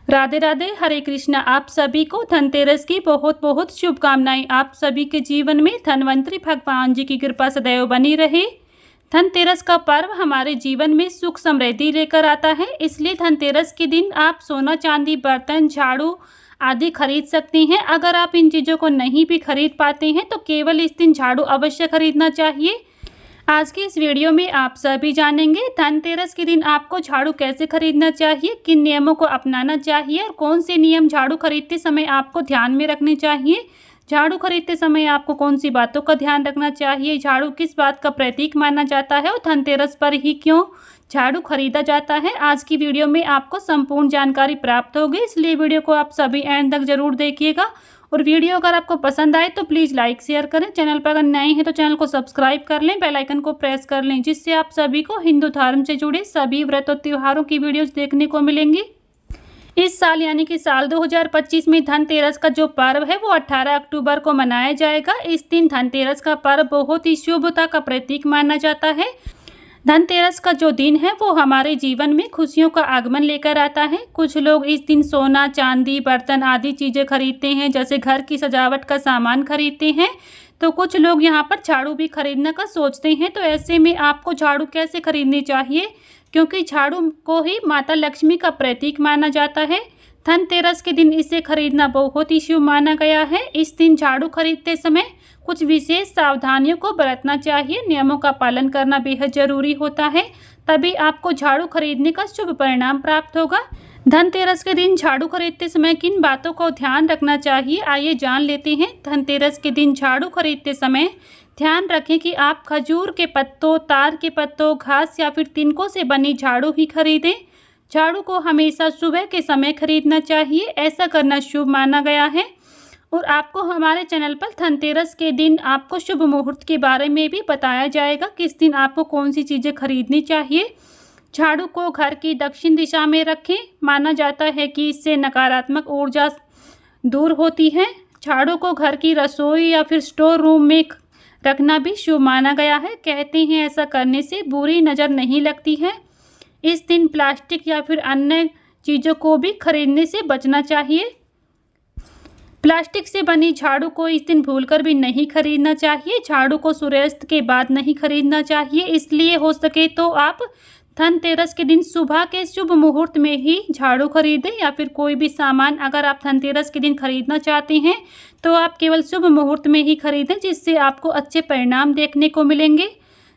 राधे राधे, हरे कृष्णा। आप सभी को धनतेरस की बहुत बहुत शुभकामनाएं। आप सभी के जीवन में धनवंतरी भगवान जी की कृपा सदैव बनी रहे। धनतेरस का पर्व हमारे जीवन में सुख समृद्धि लेकर आता है, इसलिए धनतेरस के दिन आप सोना चांदी, बर्तन, झाड़ू आदि खरीद सकती हैं। अगर आप इन चीज़ों को नहीं भी खरीद पाते हैं तो केवल इस दिन झाड़ू अवश्य खरीदना चाहिए। आज की इस वीडियो में आप सभी जानेंगे धनतेरस के दिन आपको झाड़ू कैसे खरीदना चाहिए, किन नियमों को अपनाना चाहिए और कौन से नियम झाड़ू खरीदते समय आपको ध्यान में रखने चाहिए। झाड़ू खरीदते समय आपको कौन सी बातों का ध्यान रखना चाहिए, झाड़ू किस बात का प्रतीक माना जाता है और धनतेरस पर ही क्यों झाड़ू खरीदा जाता है। आज की वीडियो में आपको संपूर्ण जानकारी प्राप्त होगी, इसलिए वीडियो को आप सभी एंड तक जरूर देखिएगा। और वीडियो अगर आपको पसंद आए तो प्लीज़ लाइक शेयर करें। चैनल पर अगर नए हैं तो चैनल को सब्सक्राइब कर लें, बेल आइकन को प्रेस कर लें, जिससे आप सभी को हिंदू धर्म से जुड़े सभी व्रत और त्योहारों की वीडियोस देखने को मिलेंगी। इस साल यानी कि साल 2025 में धनतेरस का जो पर्व है वो 18 अक्टूबर को मनाया जाएगा। इस दिन धनतेरस का पर्व बहुत ही शुभता का प्रतीक माना जाता है। धनतेरस का जो दिन है वो हमारे जीवन में खुशियों का आगमन लेकर आता है। कुछ लोग इस दिन सोना, चांदी, बर्तन आदि चीज़ें खरीदते हैं, जैसे घर की सजावट का सामान खरीदते हैं। तो कुछ लोग यहाँ पर झाड़ू भी खरीदने का सोचते हैं। तो ऐसे में आपको झाड़ू कैसे खरीदनी चाहिए, क्योंकि झाड़ू को ही माता लक्ष्मी का प्रतीक माना जाता है। धनतेरस के दिन इसे खरीदना बहुत ही शुभ माना गया है। इस दिन झाड़ू खरीदते समय कुछ विशेष सावधानियों को बरतना चाहिए। नियमों का पालन करना बेहद जरूरी होता है, तभी आपको झाड़ू खरीदने का शुभ परिणाम प्राप्त होगा। धनतेरस के दिन झाड़ू खरीदते समय किन बातों को ध्यान रखना चाहिए, आइए जान लेते हैं। धनतेरस के दिन झाड़ू खरीदते समय ध्यान रखें कि आप खजूर के पत्तों, तार के पत्तों, घास या फिर तिनकों से बनी झाड़ू ही खरीदें। झाड़ू को हमेशा सुबह के समय खरीदना चाहिए, ऐसा करना शुभ माना गया है। और आपको हमारे चैनल पर धनतेरस के दिन आपको शुभ मुहूर्त के बारे में भी बताया जाएगा, किस दिन आपको कौन सी चीज़ें खरीदनी चाहिए। झाड़ू को घर की दक्षिण दिशा में रखें, माना जाता है कि इससे नकारात्मक ऊर्जा दूर होती है। झाड़ू को घर की रसोई या फिर स्टोर रूम में रखना भी शुभ माना गया है। कहते हैं ऐसा करने से बुरी नज़र नहीं लगती है। इस दिन प्लास्टिक या फिर अन्य चीज़ों को भी खरीदने से बचना चाहिए। प्लास्टिक से बनी झाड़ू को इस दिन भूलकर भी नहीं खरीदना चाहिए। झाड़ू को सूर्यास्त के बाद नहीं खरीदना चाहिए, इसलिए हो सके तो आप धनतेरस के दिन सुबह के शुभ मुहूर्त में ही झाड़ू खरीदें, या फिर कोई भी सामान अगर आप धनतेरस के दिन खरीदना चाहते हैं तो आप केवल शुभ मुहूर्त में ही खरीदें, जिससे आपको अच्छे परिणाम देखने को मिलेंगे।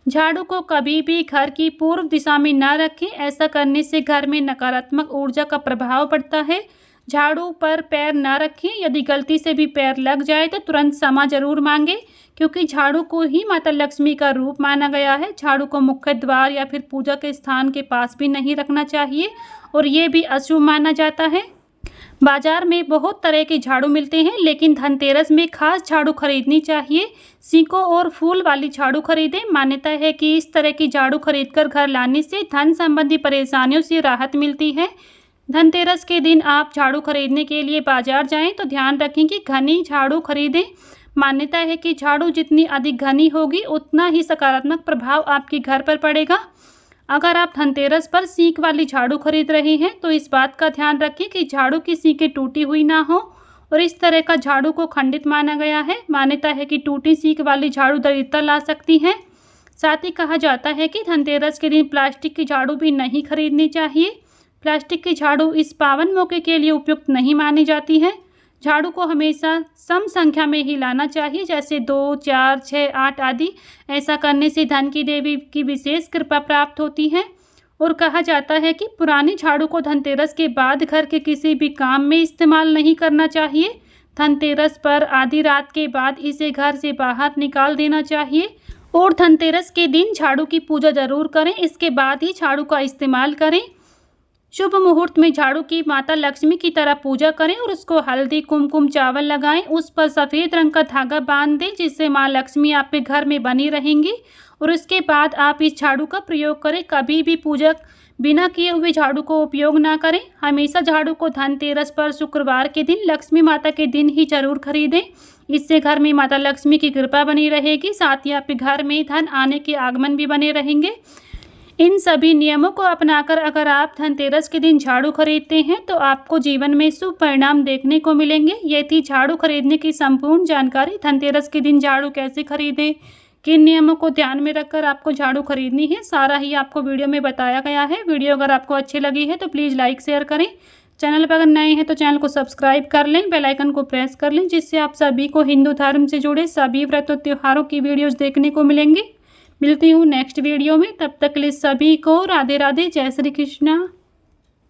झाड़ू को कभी भी घर की पूर्व दिशा में न रखें, ऐसा करने से घर में नकारात्मक ऊर्जा का प्रभाव पड़ता है। झाड़ू पर पैर न रखें, यदि गलती से भी पैर लग जाए तो तुरंत क्षमा जरूर मांगे, क्योंकि झाड़ू को ही माता लक्ष्मी का रूप माना गया है। झाड़ू को मुख्य द्वार या फिर पूजा के स्थान के पास भी नहीं रखना चाहिए और ये भी अशुभ माना जाता है। बाजार में बहुत तरह के झाड़ू मिलते हैं, लेकिन धनतेरस में खास झाड़ू खरीदनी चाहिए। सिक्कों और फूल वाली झाड़ू खरीदें। मान्यता है कि इस तरह की झाड़ू खरीदकर घर लाने से धन संबंधी परेशानियों से राहत मिलती है। धनतेरस के दिन आप झाड़ू खरीदने के लिए बाजार जाएं तो ध्यान रखें कि घनी झाड़ू खरीदें। मान्यता है कि झाड़ू जितनी अधिक घनी होगी उतना ही सकारात्मक प्रभाव आपके घर पर पड़ेगा। अगर आप धनतेरस पर सीक वाली झाड़ू खरीद रहे हैं तो इस बात का ध्यान रखें कि झाड़ू की सीकें टूटी हुई ना हो, और इस तरह का झाड़ू को खंडित माना गया है। मान्यता है कि टूटी सीक वाली झाड़ू दरिद्रता ला सकती है। साथ ही कहा जाता है कि धनतेरस के दिन प्लास्टिक की झाड़ू भी नहीं खरीदनी चाहिए। प्लास्टिक की झाड़ू इस पावन मौके के लिए उपयुक्त नहीं मानी जाती है। झाड़ू को हमेशा सम संख्या में ही लाना चाहिए, जैसे 2, 4, 6, 8 आदि। ऐसा करने से धन की देवी की विशेष कृपा प्राप्त होती है। और कहा जाता है कि पुरानी झाड़ू को धनतेरस के बाद घर के किसी भी काम में इस्तेमाल नहीं करना चाहिए। धनतेरस पर आधी रात के बाद इसे घर से बाहर निकाल देना चाहिए। और धनतेरस के दिन झाड़ू की पूजा जरूर करें, इसके बाद ही झाड़ू का इस्तेमाल करें। शुभ मुहूर्त में झाड़ू की माता लक्ष्मी की तरह पूजा करें और उसको हल्दी, कुमकुम, चावल लगाएं। उस पर सफ़ेद रंग का धागा बांध दें, जिससे माँ लक्ष्मी आपके घर में बनी रहेंगी। और उसके बाद आप इस झाड़ू का प्रयोग करें। कभी भी पूजा बिना किए हुए झाड़ू को उपयोग ना करें। हमेशा झाड़ू को धनतेरस पर शुक्रवार के दिन, लक्ष्मी माता के दिन ही जरूर खरीदें। इससे घर में माता लक्ष्मी की कृपा बनी रहेगी, साथ ही आपके घर में धन आने के आगमन भी बने रहेंगे। इन सभी नियमों को अपनाकर अगर आप धनतेरस के दिन झाड़ू खरीदते हैं तो आपको जीवन में शुभ परिणाम देखने को मिलेंगे। ये थी झाड़ू खरीदने की संपूर्ण जानकारी। धनतेरस के दिन झाड़ू कैसे खरीदें, किन नियमों को ध्यान में रखकर आपको झाड़ू खरीदनी है, सारा ही आपको वीडियो में बताया गया है। वीडियो अगर आपको अच्छी लगी है तो प्लीज़ लाइक शेयर करें। चैनल पर अगर नए हैं तो चैनल को सब्सक्राइब कर लें, बेल आइकन को प्रेस कर लें, जिससे आप सभी को हिंदू धर्म से जुड़े सभी व्रत और त्योहारों की वीडियोज़ देखने को मिलेंगी। मिलती हूँ नेक्स्ट वीडियो में, तब तक के लिए सभी को राधे राधे, जय श्री कृष्णा।